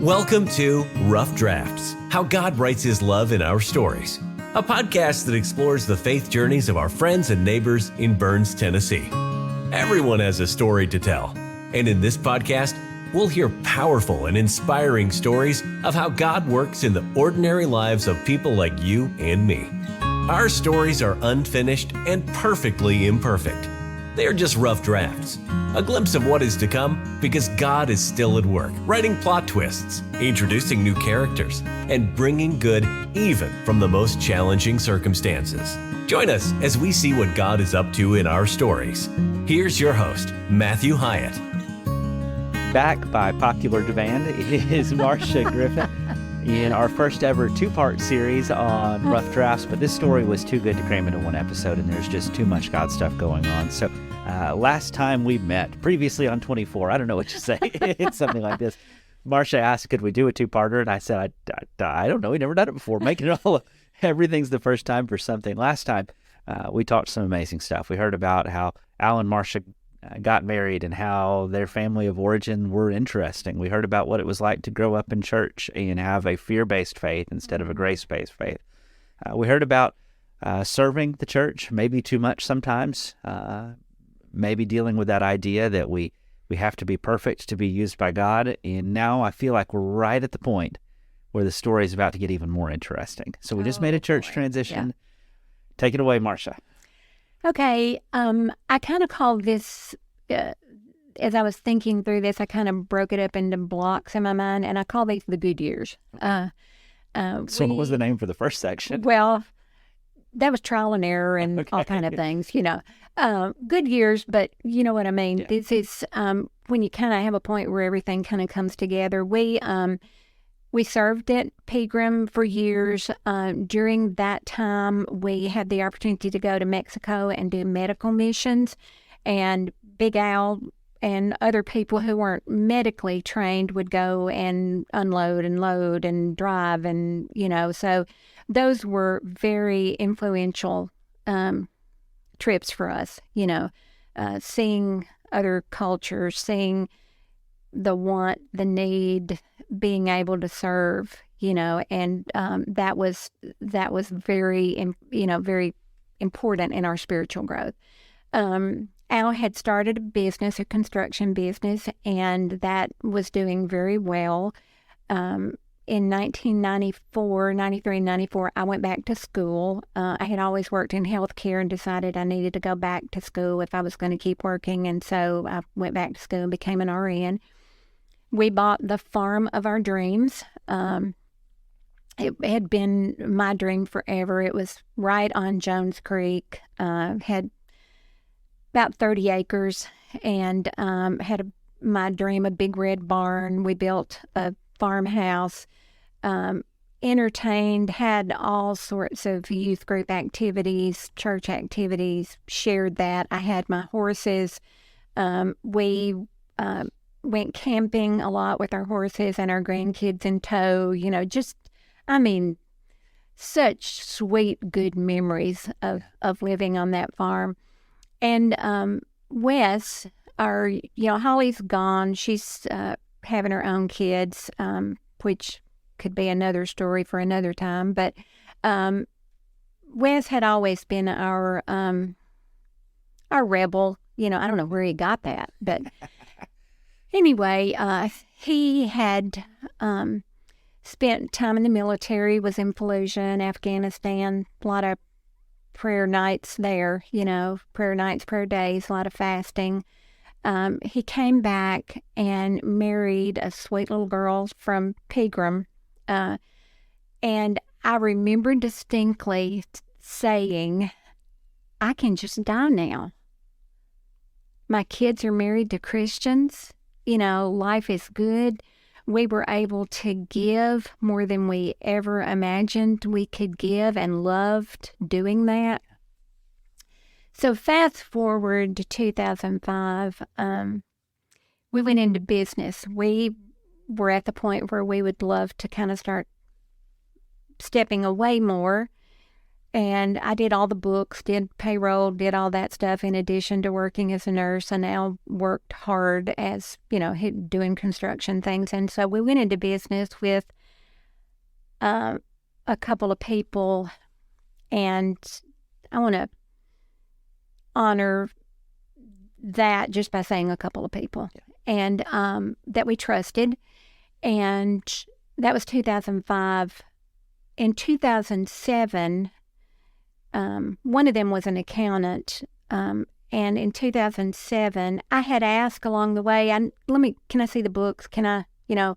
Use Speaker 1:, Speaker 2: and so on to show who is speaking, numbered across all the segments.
Speaker 1: Welcome to Rough Drafts, How God Writes His Love in Our Stories, a podcast that explores the faith journeys of our friends and neighbors in Burns, Tennessee. Everyone has a story to tell, and in this podcast, we'll hear powerful and inspiring stories of how God works in the ordinary lives of people like you and me. Our stories are unfinished and perfectly imperfect. They are just rough drafts, a glimpse of what is to come because God is still at work, writing plot twists, introducing new characters, and bringing good even from the most challenging circumstances. Join us as we see what God is up to in our stories. Here's your host, Matthew Hyatt.
Speaker 2: Back by popular demand is Marsha Griffin in our first ever two-part series on rough drafts, but this story was too good to cram into one episode, and there's just too much God stuff going on. So last time we met, previously on 24, I don't know what to say, it's something like this. Marsha asked, could we do a two-parter? And I said, I don't know, we never done it before. Making it all, everything's the first time for something. Last time, we talked some amazing stuff. We heard about how Al and Marsha got married and how their family of origin were interesting. We heard about what it was like to grow up in church and have a fear-based faith instead of a grace-based faith. We heard about serving the church, maybe too much sometimes, maybe dealing with that idea that we have to be perfect to be used by God. And now I feel like we're right at the point where the story is about to get even more interesting. So we just made a church transition. Yeah. Take it away, Marsha.
Speaker 3: Okay, I kind of call this, as I was thinking through this, I kind of broke it up into blocks in my mind, and I call these the good years.
Speaker 2: So what was the name for the first section?
Speaker 3: Well, that was trial and error and all kind of things, you know. Good years, but you know what I mean. Yeah. This is when you kind of have a point where everything kind of comes together. We served at Pegram for years. During that time, we had the opportunity to go to Mexico and do medical missions. And Big Al and other people who weren't medically trained would go and unload and load and drive. And, you know, so those were very influential trips for us, you know, seeing other cultures, seeing the want, the need, being able to serve, you know, and that was very, you know, very important in our spiritual growth. Al had started a business, a construction business, and that was doing very well. In 1994, 93, 94, I went back to school. I had always worked in healthcare and decided I needed to go back to school if I was going to keep working, and so I went back to school and became an RN. We bought the farm of our dreams. It had been my dream forever. It was right on Jones Creek, had about 30 acres, and had my dream, a big red barn. We built a farmhouse, entertained, had all sorts of youth group activities, church activities, shared that. I had my horses. We went camping a lot with our horses and our grandkids in tow, you know, just, I mean, such sweet, good memories of living on that farm. And Wes, you know, Holly's gone. She's having her own kids, which could be another story for another time. But Wes had always been our rebel. You know, I don't know where he got that, but anyway, he had spent time in the military, was in Fallujah in Afghanistan, a lot of prayer nights there, you know, prayer nights, prayer days, a lot of fasting. He came back and married a sweet little girl from Pegram. And I remember distinctly saying, I can just die now. My kids are married to Christians. You know, life is good. We were able to give more than we ever imagined we could give and loved doing that. So fast forward to 2005, we went into business. We were at the point where we would love to kind of start stepping away more And I did all the books, did payroll, did all that stuff in addition to working as a nurse. I now worked hard as, doing construction things. And so we went into business with a couple of people, and I want to honor that just by saying a couple of people, and that we trusted. And that was 2005. In 2007, one of them was an accountant, and in 2007, I had asked along the way, can I see the books? Can I, I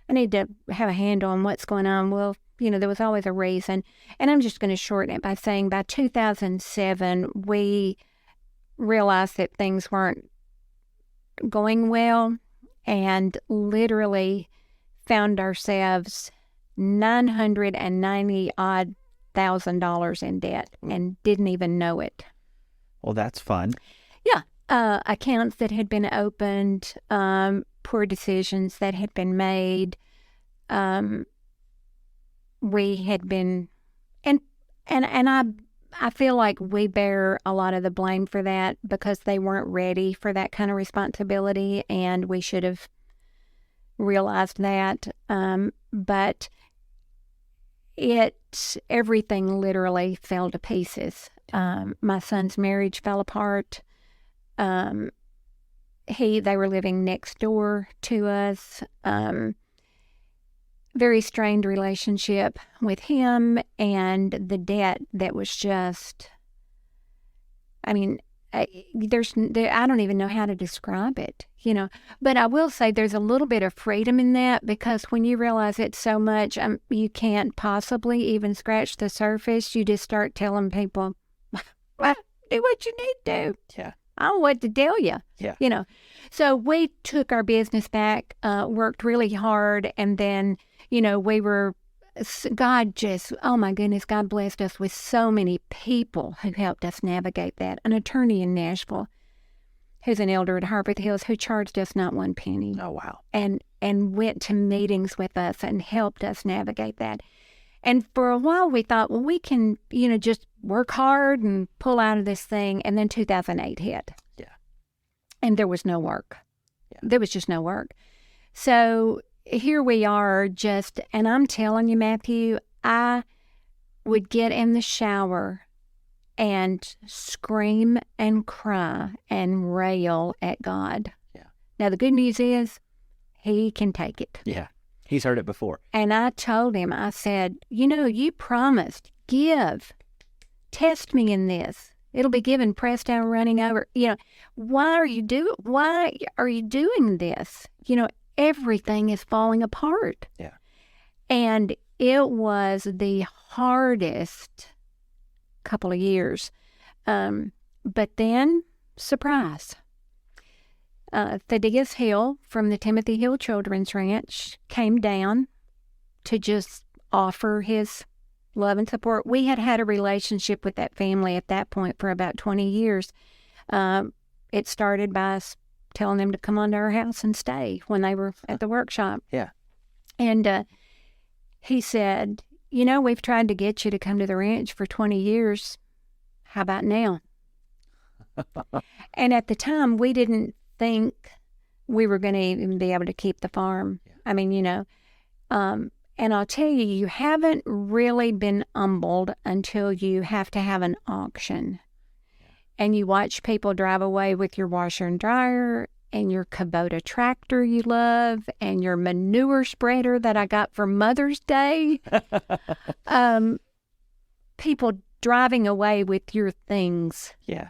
Speaker 3: need to have a handle on what's going on. Well, there was always a reason. And I'm just going to shorten it by saying by 2007, we realized that things weren't going well, and literally found ourselves $990,000 in debt and didn't even know it.
Speaker 2: Well, that's fun.
Speaker 3: Yeah. Accounts that had been opened, poor decisions that had been made. We had been, and I feel like we bear a lot of the blame for that because they weren't ready for that kind of responsibility, and we should have realized that. But everything literally fell to pieces. My son's marriage fell apart. They were living next door to us. Very strained relationship with him, and the debt that was just, I don't even know how to describe it, But I will say there's a little bit of freedom in that, because when you realize it's so much, you can't possibly even scratch the surface. You just start telling people, well, do what you need to do.
Speaker 2: Yeah.
Speaker 3: I don't know what to tell you.
Speaker 2: Yeah.
Speaker 3: So we took our business back, worked really hard, and then, God just, oh my goodness, God blessed us with so many people who helped us navigate that. An attorney in Nashville who's an elder at Harpeth Hills who charged us not one penny.
Speaker 2: Oh, wow.
Speaker 3: And went to meetings with us and helped us navigate that. And for a while we thought, well, we can, just work hard and pull out of this thing. And then 2008 hit.
Speaker 2: Yeah.
Speaker 3: And there was no work.
Speaker 2: Yeah.
Speaker 3: There was just no work. So here we are and I'm telling you, Matthew, I would get in the shower and scream and cry and rail at God.
Speaker 2: Yeah.
Speaker 3: Now, the good news is he can take it.
Speaker 2: Yeah. He's heard it before.
Speaker 3: And I told him, I said, you promised, give, test me in this. It'll be given, pressed down, running over. Why are you doing this? Everything is falling apart.
Speaker 2: Yeah.
Speaker 3: And it was the hardest couple of years. But then, surprise. Thaddeus Hill from the Timothy Hill Children's Ranch came down to just offer his love and support. We had had a relationship with that family at that point for about 20 years. It started by us telling them to come on to our house and stay when they were at the workshop.
Speaker 2: Yeah. And
Speaker 3: he said, we've tried to get you to come to the ranch for 20 years. How about now? And at the time, we didn't think we were going to even be able to keep the farm. Yeah. And I'll tell you, you haven't really been humbled until you have to have an auction. And you watch people drive away with your washer and dryer and your Kubota tractor you love and your manure spreader that I got for Mother's Day. People driving away with your things.
Speaker 2: Yeah.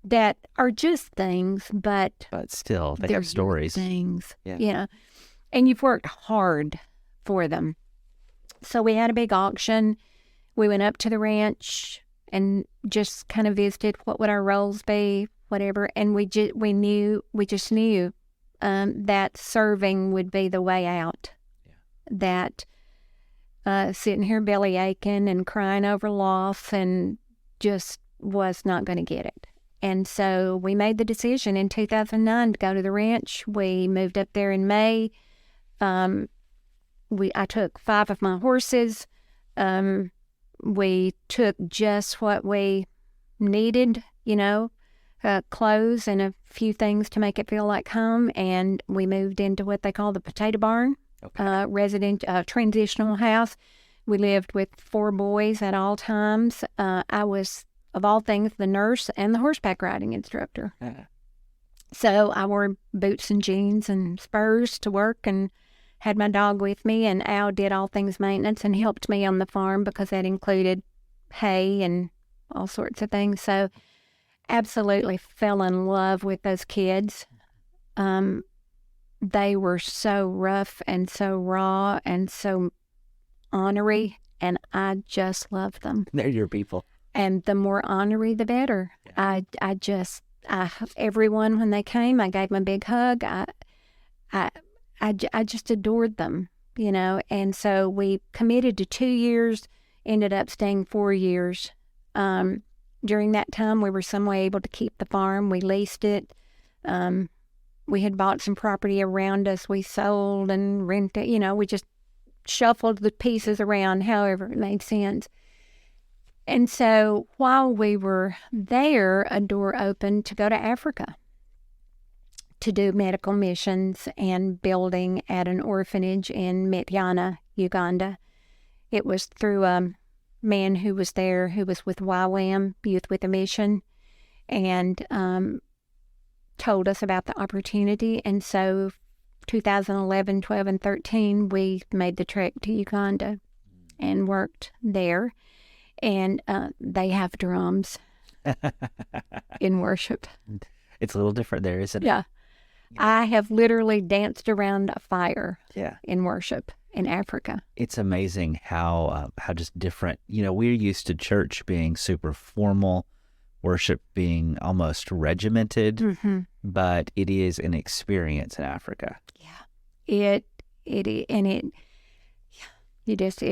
Speaker 3: That are just things, but
Speaker 2: still, they have stories.
Speaker 3: Things.
Speaker 2: Yeah.
Speaker 3: And you've worked hard for them. So we had a big auction. We went up to the ranch and just kind of visited what would our roles be, whatever. And we just knew that serving would be the way out. Yeah. That sitting here belly aching and crying over loss and just was not going to get it. And so we made the decision in 2009 to go to the ranch. We moved up there in May. I took 5 of my horses. We took just what we needed, clothes and a few things to make it feel like home, and we moved into what they call the potato barn, transitional house. We lived with 4 boys at all times. I was, of all things, the nurse and the horseback riding instructor. So I wore boots and jeans and spurs to work and had my dog with me, and Al did all things maintenance and helped me on the farm because that included hay and all sorts of things. So absolutely fell in love with those kids. They were so rough and so raw and so ornery, and I just loved them.
Speaker 2: They're your people.
Speaker 3: And the more ornery, the better. Yeah. Everyone, when they came, I gave them a big hug. I just adored them, and so we committed to 2 years, ended up staying 4 years. During that time, we were some way able to keep the farm. We leased it. We had bought some property around us. We sold and rented, we just shuffled the pieces around however it made sense. And so while we were there, a door opened to go to Africa to do medical missions and building at an orphanage in Mityana, Uganda. It was through a man who was there who was with YWAM, Youth with a Mission, and told us about the opportunity. And so 2011, 12, and 13, we made the trek to Uganda and worked there. And they have drums in worship.
Speaker 2: It's a little different there, isn't it?
Speaker 3: Yeah. I have literally danced around a fire in worship in Africa.
Speaker 2: It's amazing how just different, we're used to church being super formal, worship being almost regimented, but it is an experience in Africa.
Speaker 3: Yeah. It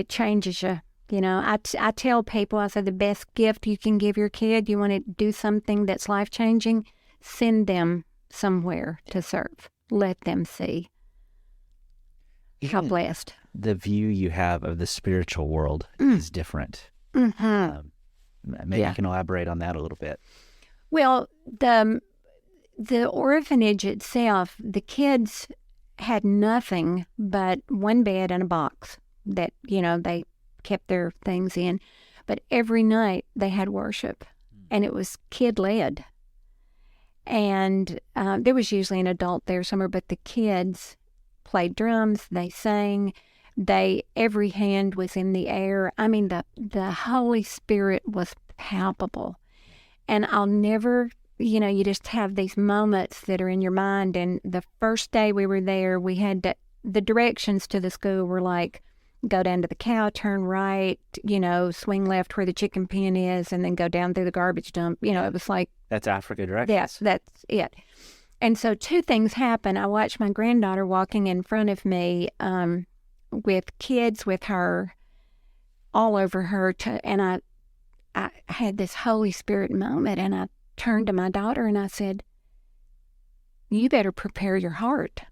Speaker 3: changes you. I tell people, I say the best gift you can give your kid, you want to do something that's life-changing, send them somewhere to serve. Let them see how blessed.
Speaker 2: The view you have of the spiritual world is different. Maybe you can elaborate on that a little bit.
Speaker 3: Well, the orphanage itself, the kids had nothing but one bed and a box that, they kept their things in. But every night they had worship, and it was kid-led. And there was usually an adult there somewhere, but the kids played drums, they sang, every hand was in the air. I mean, the Holy Spirit was palpable. And I'll never, you just have these moments that are in your mind. And the first day we were there, we had the directions to the school were like, go down to the cow, turn right, swing left where the chicken pen is, and then go down through the garbage dump. It was like...
Speaker 2: That's Africa directions.
Speaker 3: Yes, that's it. And so 2 things happened. I watched my granddaughter walking in front of me with kids with her all over her, and I had this Holy Spirit moment, and I turned to my daughter and I said, you better prepare your heart.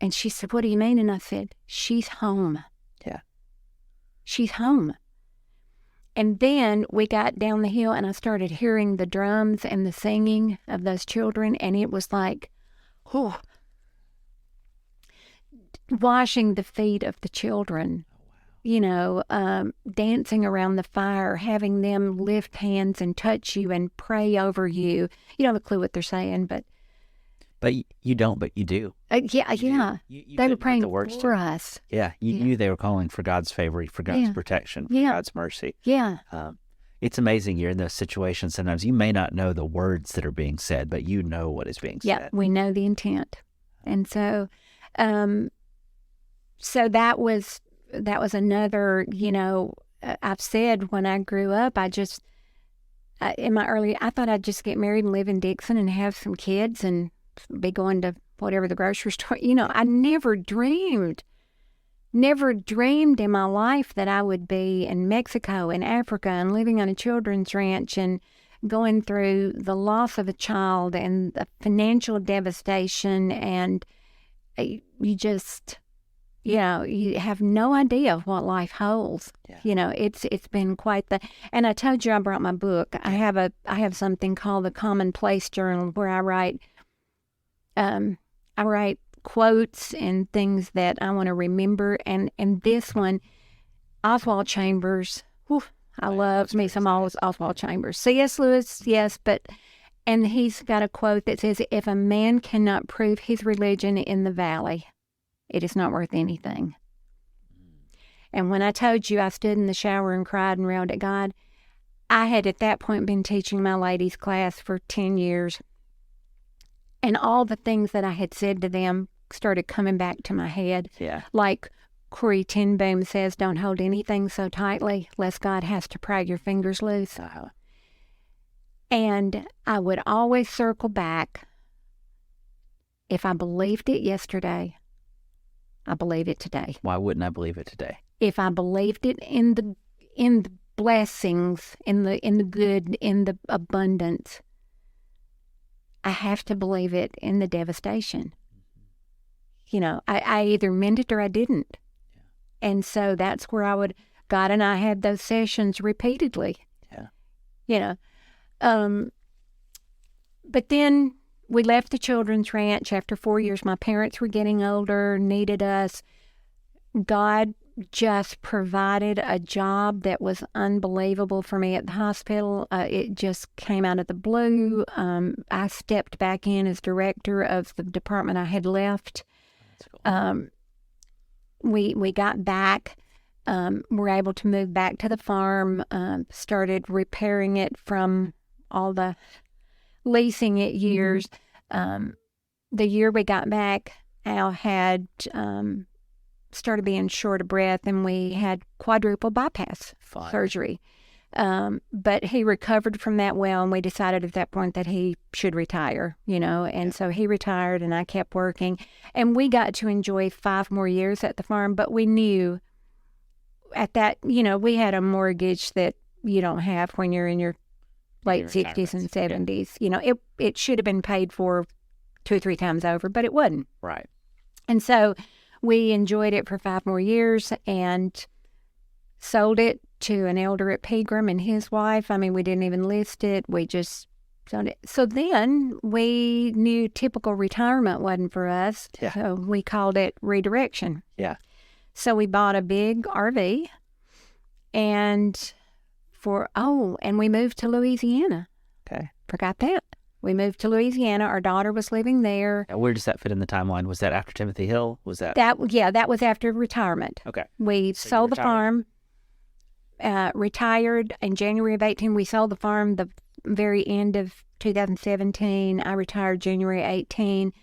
Speaker 3: And she said, what do you mean? And I said, she's home.
Speaker 2: Yeah.
Speaker 3: She's home. And then we got down the hill and I started hearing the drums and the singing of those children. And it was like, washing the feet of the children, dancing around the fire, having them lift hands and touch you and pray over you. You don't have a clue what they're saying, but you don't, but you do.
Speaker 2: Yeah.
Speaker 3: They were praying for us.
Speaker 2: Yeah, you knew they were calling for God's favor, for God's protection, for God's mercy.
Speaker 3: Yeah.
Speaker 2: It's amazing. You're in those situations. Sometimes you may not know the words that are being said, but you know what is being said.
Speaker 3: Yeah, we know the intent. And so, so that was another, I've said when I grew up, I thought I'd just get married and live in Dixon and have some kids and be going to whatever the grocery store. I never dreamed in my life that I would be in Mexico and Africa and living on a children's ranch and going through the loss of a child and the financial devastation. And you you have no idea what life holds.
Speaker 2: Yeah.
Speaker 3: It's been quite the. And I told you I brought my book. I have something called the Commonplace Journal where I write quotes and things that I want to remember. And this one, Oswald Chambers. Whew, I love me some Oswald Chambers. C.S. Lewis, yes, and he's got a quote that says, "If a man cannot prove his religion in the valley, it is not worth anything." And when I told you I stood in the shower and cried and railed at God, I had at that point been teaching my ladies' class for 10 years. And all the things that I had said to them started coming back to my head.
Speaker 2: Yeah.
Speaker 3: Like Corrie ten Boom says, don't hold anything so tightly, lest God has to pry your fingers loose. And I would always circle back. If I believed it yesterday, I believe it today.
Speaker 2: Why wouldn't I believe it today?
Speaker 3: If I believed it in the blessings, in the good, in the abundance, I have to believe it in the devastation. I either meant it or I didn't. Yeah. And so that's where God and I had those sessions repeatedly.
Speaker 2: Yeah.
Speaker 3: But then we left the children's ranch after 4 years. My parents were getting older, needed us. God just provided a job that was unbelievable for me at the hospital. It just came out of the blue. I stepped back in as director of the department I had left. That's cool. We got back. Were able to move back to the farm, started repairing it from all the leasing it years. The year we got back, Al had started being short of breath, and we had quadruple bypass surgery. But he recovered from that well, and we decided at that point that he should retire, and so he retired and I kept working, and we got to enjoy 5 more years at the farm. But we knew at that, we had a mortgage that you don't have when you're in your late 60s and 70s. Yeah. It should have been paid for 2 or 3 times over, but it wasn't.
Speaker 2: Right.
Speaker 3: And so we enjoyed it for 5 more years and sold it to an elder at Pegram and his wife. I mean, we didn't even list it. We just sold it. So then we knew typical retirement wasn't for us.
Speaker 2: Yeah.
Speaker 3: So we called it redirection.
Speaker 2: Yeah.
Speaker 3: So we bought a big RV and we moved to Louisiana.
Speaker 2: Okay.
Speaker 3: Forgot that. We moved to Louisiana. Our daughter was living there.
Speaker 2: Now, where does that fit in the timeline? Was that after Timothy Hill? Was that?
Speaker 3: That was after retirement.
Speaker 2: Okay.
Speaker 3: We sold the farm, retired in January of 18. We sold the farm the very end of 2017. I retired January 18.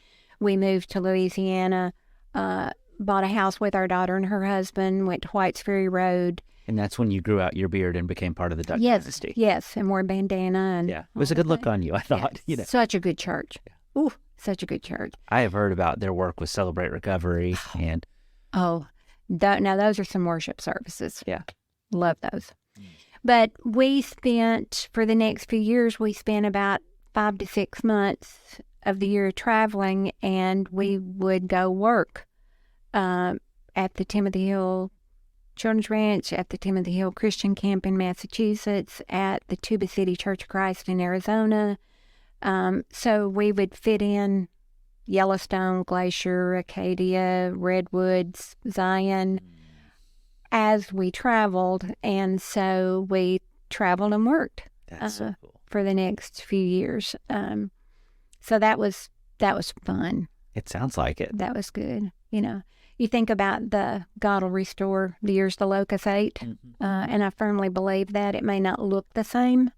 Speaker 3: We moved to Louisiana, bought a house with our daughter and her husband, went to Whites Ferry Road.
Speaker 2: And that's when you grew out your beard and became part of the Duck dynasty.
Speaker 3: Yes, and wore a bandana. And
Speaker 2: yeah, it was a good look on you, I thought.
Speaker 3: Yes. Such a good church. Yeah. Ooh, such a good church.
Speaker 2: I have heard about their work with Celebrate Recovery and...
Speaker 3: now those are some worship services.
Speaker 2: Yeah.
Speaker 3: Love those. But we spent, for the next few years, about 5 to 6 months of the year traveling, and we would go work at the Timothy Hill Children's Ranch, at the Timothy Hill Christian Camp in Massachusetts, at the Tuba City Church of Christ in Arizona. So we would fit in Yellowstone, Glacier, Acadia, Redwoods, Zion as we traveled. And so we traveled and worked
Speaker 2: That's so cool.
Speaker 3: For the next few years. So that was fun.
Speaker 2: It sounds like it.
Speaker 3: That was good. You think about the God will restore the years the locust ate, and I firmly believe that. It may not look the same,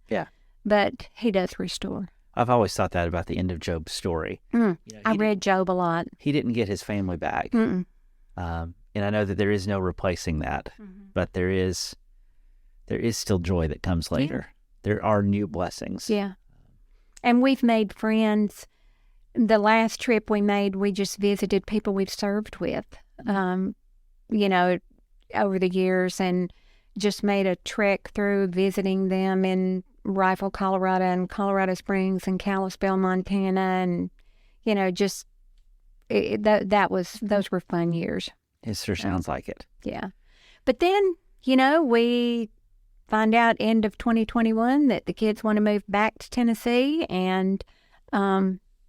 Speaker 3: but he does restore.
Speaker 2: I've always thought that about the end of Job's story.
Speaker 3: I read Job a lot.
Speaker 2: He didn't get his family back. And I know that there is no replacing that, but there is still joy that comes later. Yeah. There are new blessings.
Speaker 3: Yeah. And we've made friends. The last trip we made, we just visited people we've served with, over the years, and just made a trek through visiting them in Rifle, Colorado, and Colorado Springs, and Kalispell, Montana, and those were fun years.
Speaker 2: It sure sounds like it.
Speaker 3: Yeah. But then, we find out end of 2021 that the kids want to move back to Tennessee. And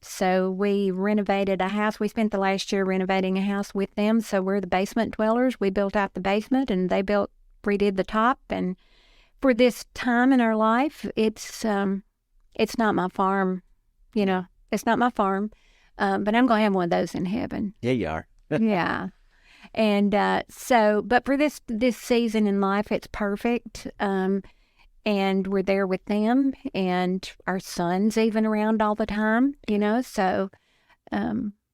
Speaker 3: so we renovated a house. We spent the last year renovating a house with them. So we're the basement dwellers. We built out the basement and they redid the top. And for this time in our life, it's not my farm, it's not my farm. But I'm going to have one of those in heaven.
Speaker 2: Yeah, you are.
Speaker 3: Yeah. And but for this season in life, it's perfect. And we're there with them, and our son's even around all the time, so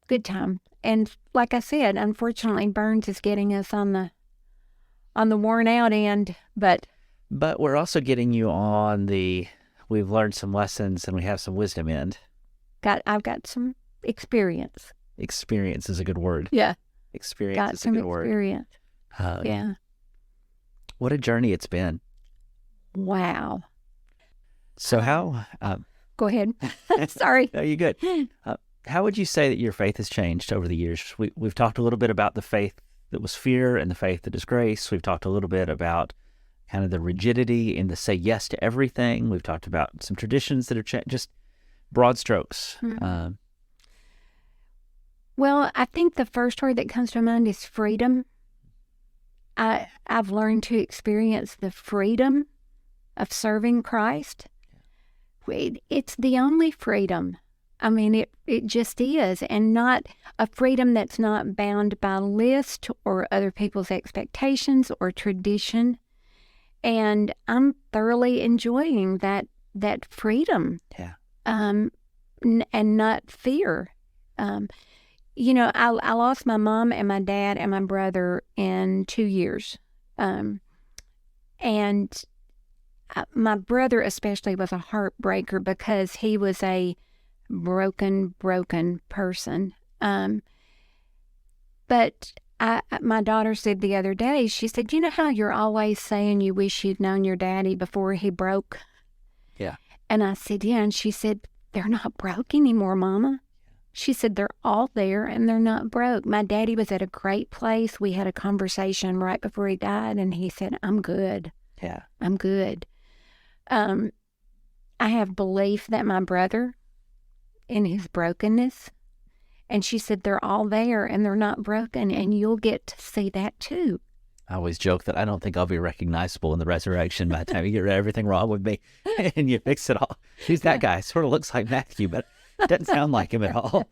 Speaker 3: good time. And like I said, unfortunately, Burns is getting us on the worn out end, but
Speaker 2: we're also getting you on we've learned some lessons and we have some wisdom end.
Speaker 3: I've got some experience.
Speaker 2: Experience is a good word.
Speaker 3: Yeah.
Speaker 2: Experience
Speaker 3: Got
Speaker 2: is a
Speaker 3: some
Speaker 2: good word.
Speaker 3: experience. Yeah.
Speaker 2: What a journey it's been.
Speaker 3: Wow.
Speaker 2: So how...
Speaker 3: Go ahead. Sorry.
Speaker 2: No, you're good. How would you say that your faith has changed over the years? We've talked a little bit about the faith that was fear and the faith that is grace. We've talked a little bit about kind of the rigidity and the say yes to everything. We've talked about some traditions that are just broad strokes.
Speaker 3: Mm-hmm. Well, I think the first word that comes to mind is freedom. I've learned to experience the freedom of serving Christ. It's the only freedom. I mean, it just is, and not a freedom that's not bound by list or other people's expectations or tradition. And I'm thoroughly enjoying that freedom.
Speaker 2: Yeah.
Speaker 3: And not fear. I lost my mom and my dad and my brother in 2 years. And my brother especially was a heartbreaker because he was a broken person. But my daughter said the other day, she said, you know how you're always saying you wish you'd known your daddy before he broke?
Speaker 2: Yeah.
Speaker 3: And I said, yeah. And she said, they're not broke anymore, Mama. She said, they're all there and they're not broke. My daddy was at a great place. We had a conversation right before he died, and he said, I'm good.
Speaker 2: Yeah.
Speaker 3: I'm good. I have belief that my brother, in his brokenness, and she said, they're all there and they're not broken, and you'll get to see that too.
Speaker 2: I always joke that I don't think I'll be recognizable in the resurrection by the time you get everything wrong with me and you fix it all. Who's that guy? Sort of looks like Matthew, but doesn't sound like him at all.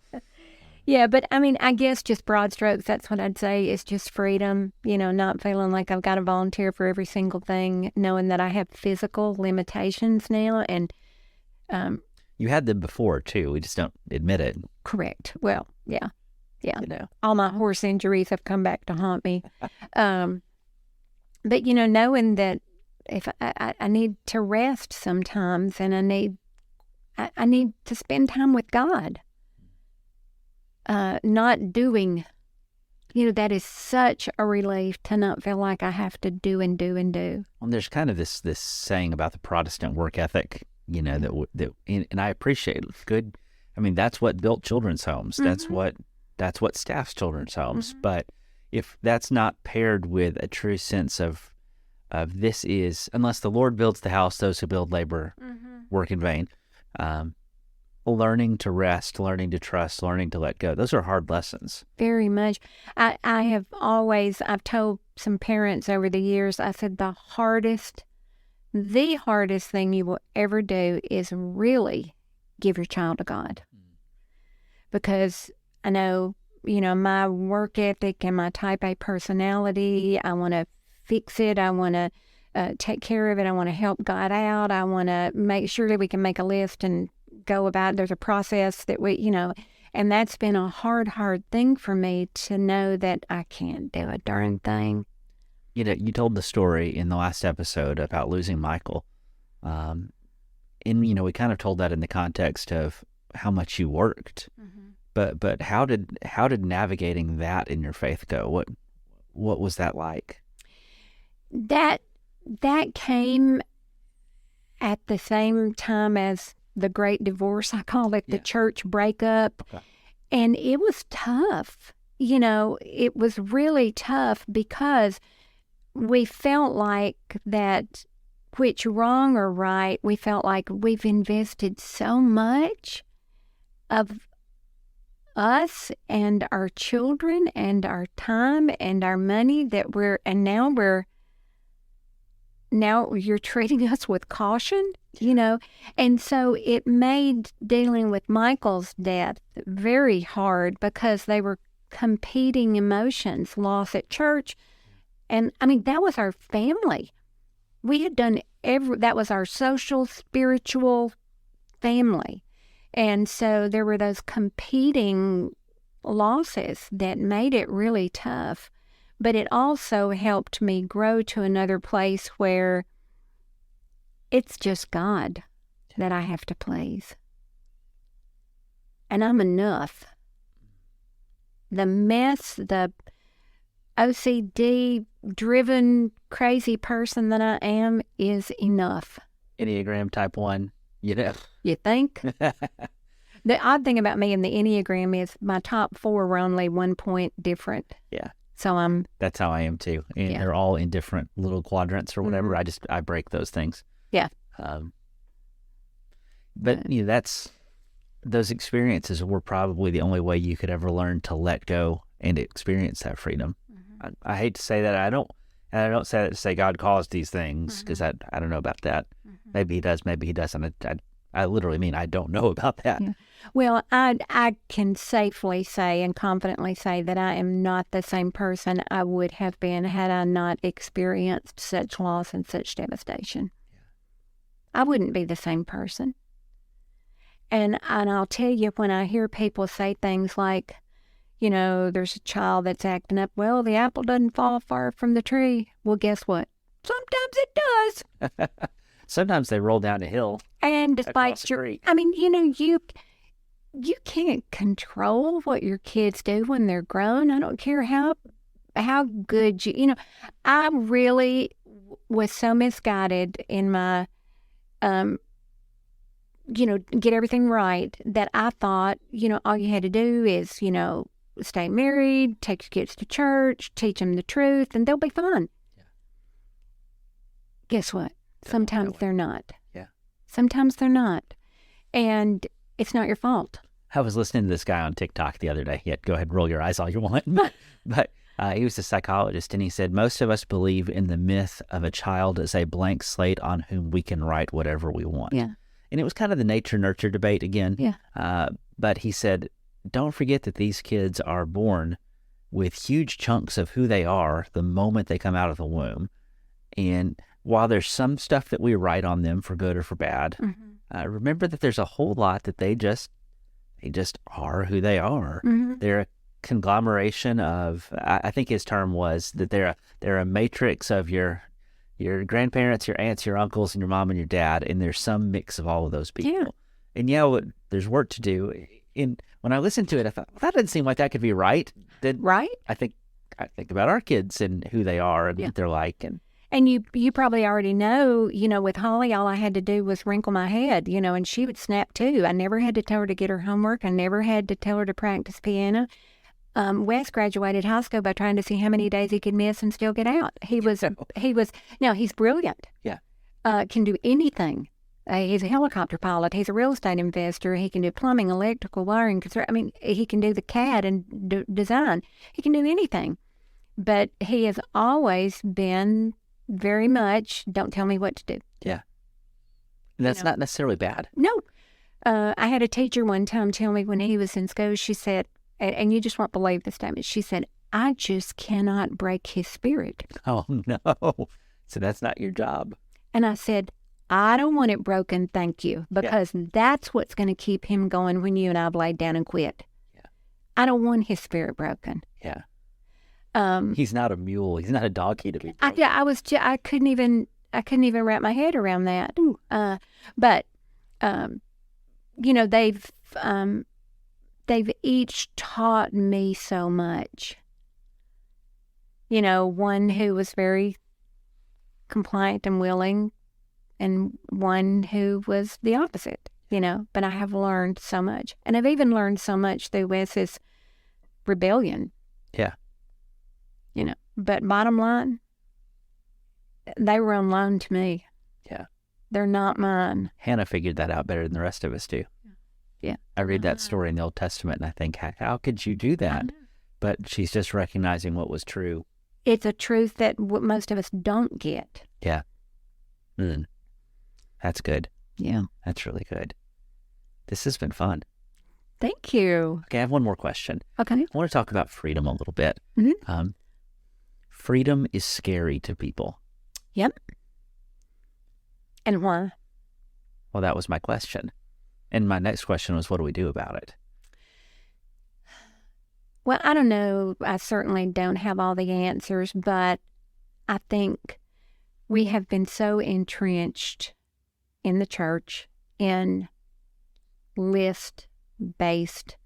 Speaker 3: Yeah, but I mean, I guess just broad strokes, that's what I'd say is just freedom, not feeling like I've got to volunteer for every single thing, knowing that I have physical limitations now. And
Speaker 2: you had them before, too. We just don't admit it.
Speaker 3: Correct. Well, yeah. All my horse injuries have come back to haunt me. But, knowing that if I need to rest sometimes, and I need to spend time with God. Not doing, that is such a relief to not feel like I have to do and do and do.
Speaker 2: Well, there's kind of this saying about the Protestant work ethic, that and I appreciate it. Good. I mean, that's what built children's homes. Mm-hmm. That's what staffs children's homes. Mm-hmm. But if that's not paired with a true sense of this is, unless the Lord builds the house, those who build labor work in vain. Learning to rest, learning to trust, learning to let go. Those are hard lessons.
Speaker 3: Very much. I've told some parents over the years, I said the hardest thing you will ever do is really give your child to God. Because I know, my work ethic and my type A personality, I want to fix it. I want to take care of it. I want to help God out. I want to make sure that we can make a list and go about. There's a process that we, and that's been a hard thing for me to know that I can't do a darn thing.
Speaker 2: You told the story in the last episode about losing Michael. And, we kind of told that in the context of how much you worked. Mm-hmm. But how did navigating that in your faith go? What was that like?
Speaker 3: That came at the same time as the great divorce, I call it, the church breakup. Okay. And it was tough. it was really tough because we felt like that, which wrong or right, we felt like we've invested so much of us and our children and our time and our money that now you're treating us with caution, And so it made dealing with Michael's death very hard because they were competing emotions, loss at church. And I mean, that was our family. We had done that was our social, spiritual family. And so there were those competing losses that made it really tough. But it also helped me grow to another place where it's just God that I have to please. And I'm enough. The mess, the OCD-driven, crazy person that I am is enough.
Speaker 2: Enneagram type 1,
Speaker 3: You think? The odd thing about me and the Enneagram is my top 4 were only 1 point different.
Speaker 2: Yeah.
Speaker 3: So
Speaker 2: that's how I am too. And they're all in different little quadrants or whatever. I break those things.
Speaker 3: Yeah.
Speaker 2: But that's, those experiences were probably the only way you could ever learn to let go and experience that freedom. I hate to say that. I don't say that to say God caused these things, because I don't know about that. Maybe he does, maybe he doesn't. I literally mean I don't know about that.
Speaker 3: Yeah. Well, I can safely say and confidently say that I am not the same person I would have been had I not experienced such loss and such devastation. Yeah. I wouldn't be the same person. And I'll tell you, when I hear people say things like, there's a child that's acting up, well, the apple doesn't fall far from the tree. Well, guess what? Sometimes it does.
Speaker 2: Sometimes they roll down a hill.
Speaker 3: And despite you can't control what your kids do when they're grown. I don't care how good I really was so misguided in my, get everything right, that I thought, all you had to do is, stay married, take your kids to church, teach them the truth, and they'll be fine. Yeah. Guess what? Sometimes they're not.
Speaker 2: Yeah.
Speaker 3: Sometimes they're not. And it's not your fault.
Speaker 2: I was listening to this guy on TikTok the other day. Yeah, go ahead, roll your eyes all you want. But he was a psychologist, and he said, most of us believe in the myth of a child as a blank slate on whom we can write whatever we want.
Speaker 3: Yeah.
Speaker 2: And it was kind of the nature-nurture debate again.
Speaker 3: Yeah.
Speaker 2: But he said, don't forget that these kids are born with huge chunks of who they are the moment they come out of the womb. And while there's some stuff that we write on them for good or for bad, remember that there's a whole lot that they just are who they are. They're a conglomeration of, I think his term was that they're a matrix of your grandparents, your aunts, your uncles, and your mom and your dad, and there's some mix of all of those people.
Speaker 3: Yeah.
Speaker 2: And there's work to do. And when I listened to it, I thought, well, that doesn't seem like that could be right. Then
Speaker 3: right?
Speaker 2: I think about our kids and who they are and what they're like.
Speaker 3: And you probably already know, with Holly, all I had to do was wrinkle my head, and she would snap too. I never had to tell her to get her homework. I never had to tell her to practice piano. Wes graduated high school by trying to see how many days he could miss and still get out. He's brilliant.
Speaker 2: Yeah.
Speaker 3: Can do anything. He's a helicopter pilot. He's a real estate investor. He can do plumbing, electrical, wiring. He can do the CAD and design. He can do anything. But he has always been very much, don't tell me what to do.
Speaker 2: Yeah. And that's not necessarily bad.
Speaker 3: No. I had a teacher one time tell me when he was in school, she said, and you just won't believe the statement, she said, I just cannot break his spirit.
Speaker 2: Oh, no. So that's not your job.
Speaker 3: And I said, I don't want it broken, thank you, because that's what's going to keep him going when you and I have laid down and quit. Yeah. I don't want his spirit broken.
Speaker 2: Yeah. He's not a mule. He's not a donkey to be broken.
Speaker 3: I couldn't even wrap my head around that. But they've each taught me so much. One who was very compliant and willing, and one who was the opposite. But I have learned so much, and I've even learned so much through Wes's rebellion.
Speaker 2: Yeah.
Speaker 3: But bottom line, they were on loan to me.
Speaker 2: Yeah.
Speaker 3: They're not mine.
Speaker 2: Hannah figured that out better than the rest of us do.
Speaker 3: Yeah.
Speaker 2: I read that story in the Old Testament and I think, how could you do that? But she's just recognizing what was true.
Speaker 3: It's a truth that most of us don't get.
Speaker 2: Yeah. That's good.
Speaker 3: Yeah.
Speaker 2: That's really good. This has been fun.
Speaker 3: Thank you.
Speaker 2: Okay, I have one more question.
Speaker 3: Okay.
Speaker 2: I want to talk about freedom a little bit.
Speaker 3: Mm-hmm.
Speaker 2: Freedom is scary to people.
Speaker 3: Yep. And why?
Speaker 2: Well, that was my question. And my next question was, what do we do about it?
Speaker 3: Well, I don't know. I certainly don't have all the answers, but I think we have been so entrenched in the church in list-based,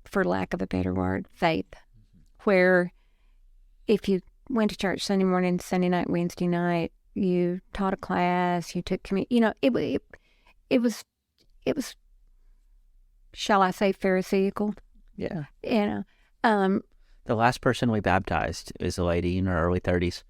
Speaker 3: for lack of a better word, faith, where if you went to church Sunday morning, Sunday night, Wednesday night, you taught a class, you took communion, it was, shall I say, pharisaical?
Speaker 2: Yeah.
Speaker 3: The
Speaker 2: last person we baptized is a lady in her early 30s,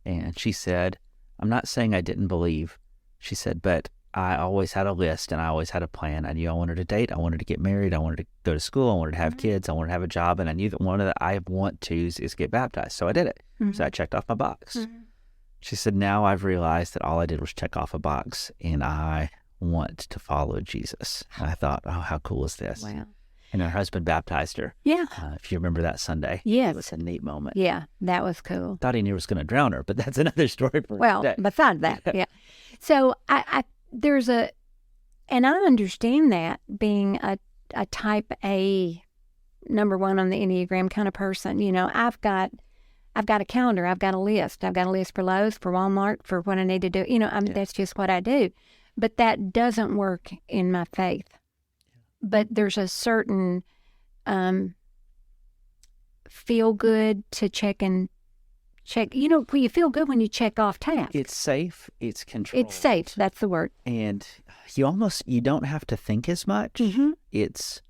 Speaker 2: and she said, I'm not saying I didn't believe. She said, but I always had a list and I always had a plan. I knew I wanted to date, I wanted to get married, I wanted to go to school, I wanted to have kids, I wanted to have a job, and I knew that one of the I want to's is get baptized. So I did it. So I checked off my box. She said, now I've realized that all I did was check off a box and I want to follow Jesus. And I thought, oh, how cool is this?
Speaker 3: Wow.
Speaker 2: And her husband baptized her.
Speaker 3: Yeah.
Speaker 2: If you remember that Sunday.
Speaker 3: Yes.
Speaker 2: It was a neat moment.
Speaker 3: Yeah, that was cool.
Speaker 2: Thought he knew he was going to drown her, but that's another story for today.
Speaker 3: Besides that, yeah. So and I understand that being a type A, number one on the Enneagram kind of person. I've got a calendar, I've got a list. I've got a list for Lowe's, for Walmart, for what I need to do. That's just what I do. But that doesn't work in my faith. But there's a certain feel good to check. When you feel good when you check off tasks.
Speaker 2: It's safe. It's controlled.
Speaker 3: It's safe. That's the word.
Speaker 2: And you don't have to think as much. It's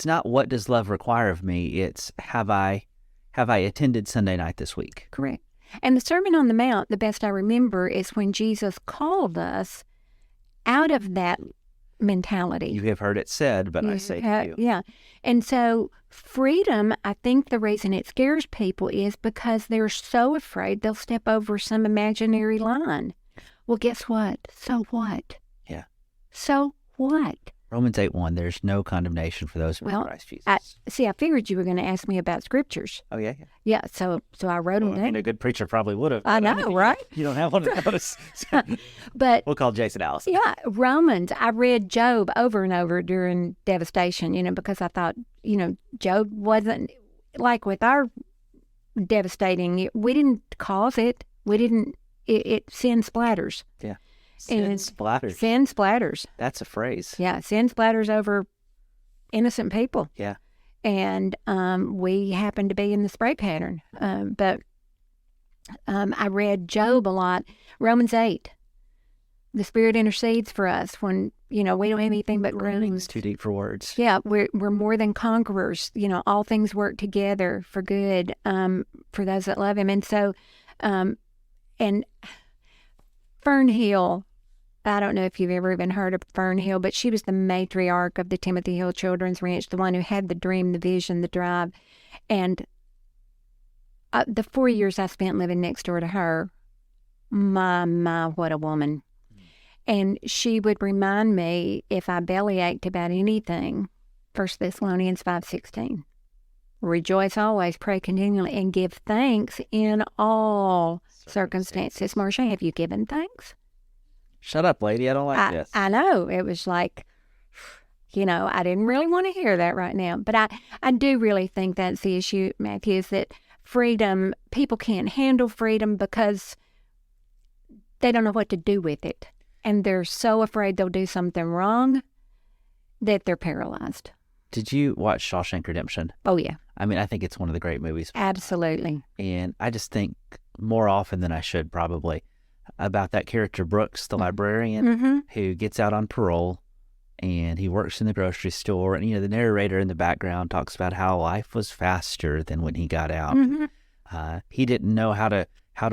Speaker 2: not what does love require of me. It's have I attended Sunday night this week?
Speaker 3: Correct. And the Sermon on the Mount, the best I remember, is when Jesus called us out of that mentality.
Speaker 2: You have heard it said, but I say to you.
Speaker 3: Yeah. And so freedom, I think the reason it scares people is because they're so afraid they'll step over some imaginary line. Well, guess what? So what?
Speaker 2: Yeah.
Speaker 3: So what?
Speaker 2: Romans 8:1, there's no condemnation for those who are in Christ Jesus.
Speaker 3: I figured you were going to ask me about scriptures.
Speaker 2: Oh, yeah?
Speaker 3: Yeah, so I wrote them down.
Speaker 2: A good preacher probably would have.
Speaker 3: I know, right?
Speaker 2: You don't have one of those.
Speaker 3: But
Speaker 2: we'll call Jason Allison.
Speaker 3: Yeah, Romans. I read Job over and over during devastation, because I thought, Job wasn't, like with our devastating, we didn't cause it. We didn't, sin splatters.
Speaker 2: Yeah. Sin splatters.
Speaker 3: Sin splatters.
Speaker 2: That's a phrase.
Speaker 3: Yeah, sin splatters over innocent people.
Speaker 2: Yeah.
Speaker 3: And we happened to be in the spray pattern. But I read Job a lot. Romans 8. The Spirit intercedes for us when, we don't have anything but groanings.
Speaker 2: Too deep for words.
Speaker 3: Yeah, we're more than conquerors. All things work together for good for those that love Him. And so, and Fern Hill, I don't know if you've ever even heard of Fern Hill, but she was the matriarch of the Timothy Hill Children's Ranch, the one who had the dream, the vision, the drive. And the 4 years I spent living next door to her, my, what a woman. And she would remind me if I bellyached about anything, 1 Thessalonians 5:16. Rejoice always, pray continually, and give thanks in all circumstances. Marsha, have you given thanks?
Speaker 2: Shut up, lady. I don't like this.
Speaker 3: I know. It was like, I didn't really want to hear that right now. But I do really think that's the issue, Matthew, is that freedom, people can't handle freedom because they don't know what to do with it. And they're so afraid they'll do something wrong that they're paralyzed.
Speaker 2: Did you watch Shawshank Redemption?
Speaker 3: Oh, yeah.
Speaker 2: I mean, I think it's one of the great movies.
Speaker 3: Absolutely.
Speaker 2: And I just think more often than I should probably about that character Brooks, the librarian, who gets out on parole and he works in the grocery store. And, the narrator in the background talks about how life was faster than when he got out. He didn't know how to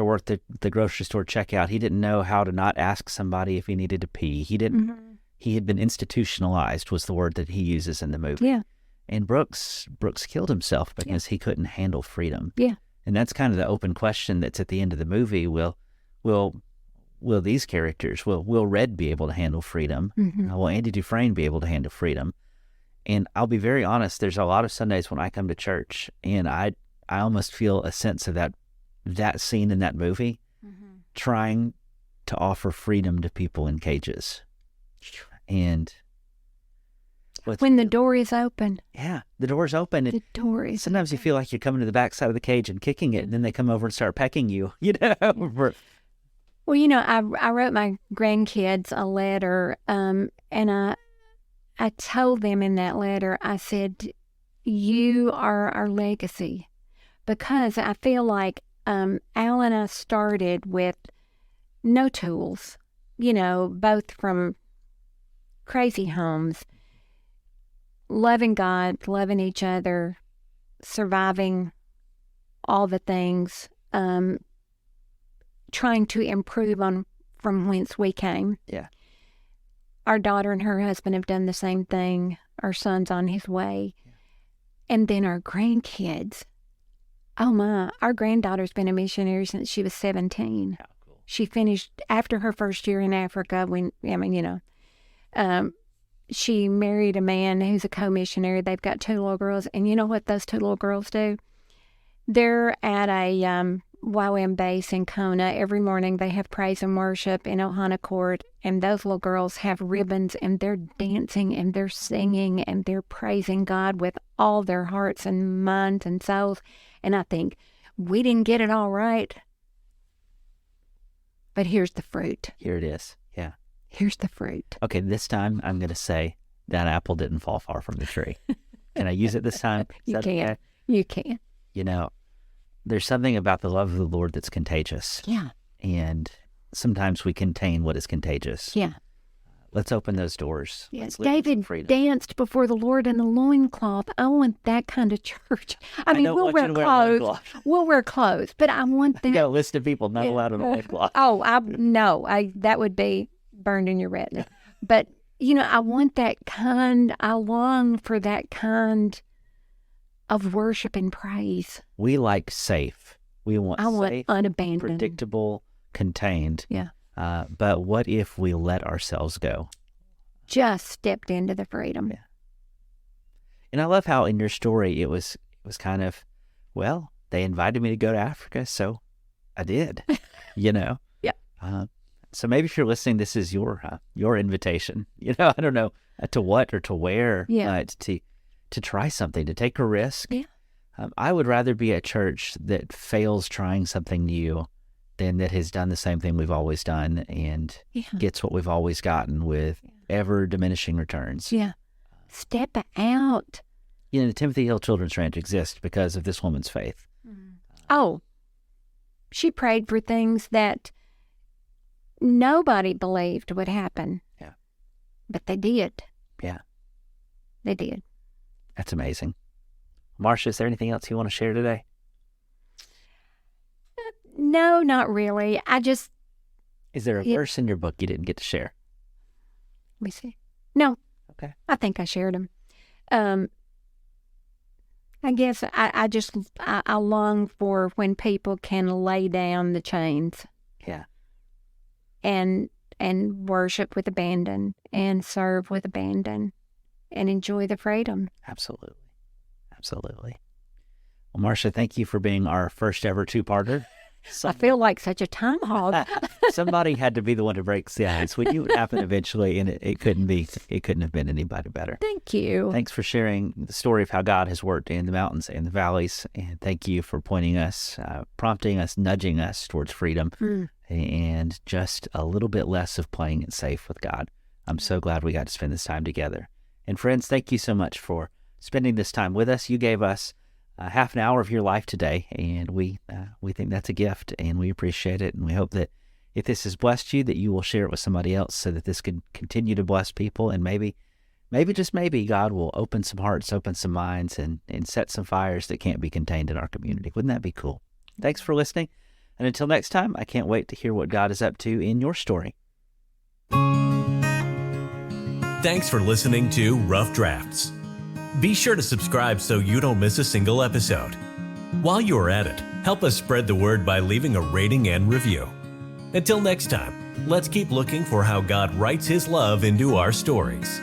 Speaker 2: work the grocery store checkout. He didn't know how to not ask somebody if he needed to pee. He didn't. He had been institutionalized, was the word that he uses in the movie.
Speaker 3: Yeah.
Speaker 2: And Brooks killed himself because he couldn't handle freedom.
Speaker 3: Yeah.
Speaker 2: And that's kind of the open question that's at the end of the movie. Will these characters, will Red be able to handle freedom? Will Andy Dufresne be able to handle freedom? And I'll be very honest, there's a lot of Sundays when I come to church and I almost feel a sense of that scene in that movie, trying to offer freedom to people in cages. And
Speaker 3: when the door is open.
Speaker 2: Yeah, the door's open.
Speaker 3: The door is
Speaker 2: sometimes you feel like you're coming to the back side of the cage and kicking it, and then they come over and start pecking you,
Speaker 3: Well, I wrote my grandkids a letter, and I told them in that letter, I said, you are our legacy. Because I feel like Al and I started with no tools, both from crazy homes, loving God, loving each other, surviving all the things, trying to improve on from whence we came.
Speaker 2: Yeah.
Speaker 3: Our daughter and her husband have done the same thing. Our son's on his way. Yeah. And then our grandkids. Oh my, our granddaughter's been a missionary since she was 17.
Speaker 2: How cool.
Speaker 3: She finished after her first year in Africa she married a man who's a co-missionary. They've got 2 little girls. And you know what those 2 little girls do? They're at a YWAM base in Kona. Every morning they have praise and worship in Ohana Court. And those little girls have ribbons and they're dancing and they're singing and they're praising God with all their hearts and minds and souls. And I think, we didn't get it all right. But here's the fruit.
Speaker 2: Here it is. Yeah.
Speaker 3: Here's the fruit.
Speaker 2: Okay, this time I'm going to say that apple didn't fall far from the tree. Can I use it this time?
Speaker 3: You can.
Speaker 2: Okay?
Speaker 3: You can.
Speaker 2: There's something about the love of the Lord that's contagious.
Speaker 3: Yeah.
Speaker 2: And sometimes we contain what is contagious.
Speaker 3: Yeah.
Speaker 2: Let's open those doors.
Speaker 3: Yes. David danced before the Lord in the loincloth. I want that kind of church. I mean, we'll wear clothes. We'll wear clothes, but I want that.
Speaker 2: You got a list of people not allowed in a loincloth.
Speaker 3: That would be burned in your retina. But, I want that kind, I long for that kind of worship and praise.
Speaker 2: We like safe. I want safe,
Speaker 3: unabandoned,
Speaker 2: predictable, contained.
Speaker 3: Yeah.
Speaker 2: But what if we let ourselves go?
Speaker 3: Just stepped into the freedom.
Speaker 2: Yeah. And I love how in your story it was kind of, they invited me to go to Africa, so I did. Yeah. So maybe if you're listening, this is your invitation. I don't know to what or to where.
Speaker 3: Yeah.
Speaker 2: To try something, to take a risk.
Speaker 3: Yeah.
Speaker 2: I would rather be at church that fails trying something new than that has done the same thing we've always done and gets what we've always gotten with ever diminishing returns.
Speaker 3: Yeah. Step out.
Speaker 2: The Timothy Hill Children's Ranch exists because of this woman's faith.
Speaker 3: She prayed for things that nobody believed would happen.
Speaker 2: Yeah.
Speaker 3: But they did.
Speaker 2: Yeah.
Speaker 3: They did.
Speaker 2: That's amazing. Marsha, is there anything else you want to share today?
Speaker 3: No, not really.
Speaker 2: Is there a verse in your book you didn't get to share?
Speaker 3: Let me see. No.
Speaker 2: Okay.
Speaker 3: I think I shared them. I guess I long for when people can lay down the chains.
Speaker 2: Yeah.
Speaker 3: And worship with abandon and serve with abandon and enjoy the freedom.
Speaker 2: Absolutely. Absolutely. Well, Marsha, thank you for being our first ever 2-parter.
Speaker 3: I feel like such a time hog.
Speaker 2: Somebody had to be the one to break the ice. We knew it would happen eventually, and it couldn't have been anybody better.
Speaker 3: Thank you.
Speaker 2: Thanks for sharing the story of how God has worked in the mountains and the valleys, and thank you for pointing us, prompting us, nudging us towards freedom, and just a little bit less of playing it safe with God. I'm so glad we got to spend this time together. And friends, thank you so much for spending this time with us. You gave us half an hour of your life today, and we think that's a gift, and we appreciate it, and we hope that if this has blessed you, that you will share it with somebody else so that this can continue to bless people, and maybe maybe, just maybe, God will open some hearts, open some minds, and set some fires that can't be contained in our community. Wouldn't that be cool? Thanks for listening. And until next time, I can't wait to hear what God is up to in your story.
Speaker 1: Thanks for listening to Rough Drafts. Be sure to subscribe so you don't miss a single episode. While you are at it, help us spread the word by leaving a rating and review. Until next time, let's keep looking for how God writes His love into our stories.